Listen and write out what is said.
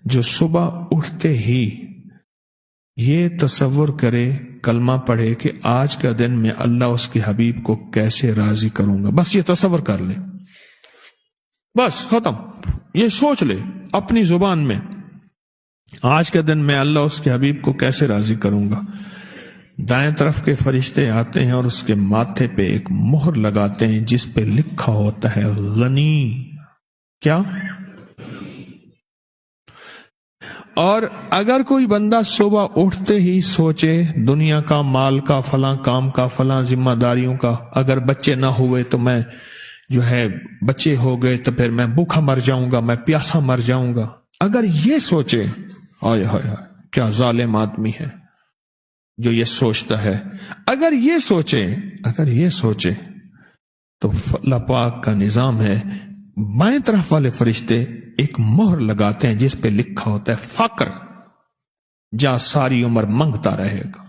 جو صبح اٹھتے ہی یہ تصور کرے، کلمہ پڑھے کہ آج کا دن میں اللہ اس کے حبیب کو کیسے راضی کروں گا، بس یہ تصور کر لے، بس ختم، یہ سوچ لے اپنی زبان میں، آج کے دن میں اللہ اس کے حبیب کو کیسے راضی کروں گا۔ دائیں طرف کے فرشتے آتے ہیں اور اس کے ماتھے پہ ایک مہر لگاتے ہیں جس پہ لکھا ہوتا ہے غنی، کیا؟ اور اگر کوئی بندہ صبح اٹھتے ہی سوچے دنیا کا، مال کا، فلاں کام کا، فلاں ذمہ داریوں کا، اگر بچے نہ ہوئے تو میں جو ہے، بچے ہو گئے تو پھر میں بھوکا مر جاؤں گا، میں پیاسا مر جاؤں گا، اگر یہ سوچے، ہائے ہائے ہائے کیا ظالم آدمی ہے جو یہ سوچتا ہے، اگر یہ سوچے تو اللہ پاک کا نظام ہے، بائیں طرف والے فرشتے ایک مہر لگاتے ہیں جس پہ لکھا ہوتا ہے فقر، جہاں ساری عمر منگتا رہے گا۔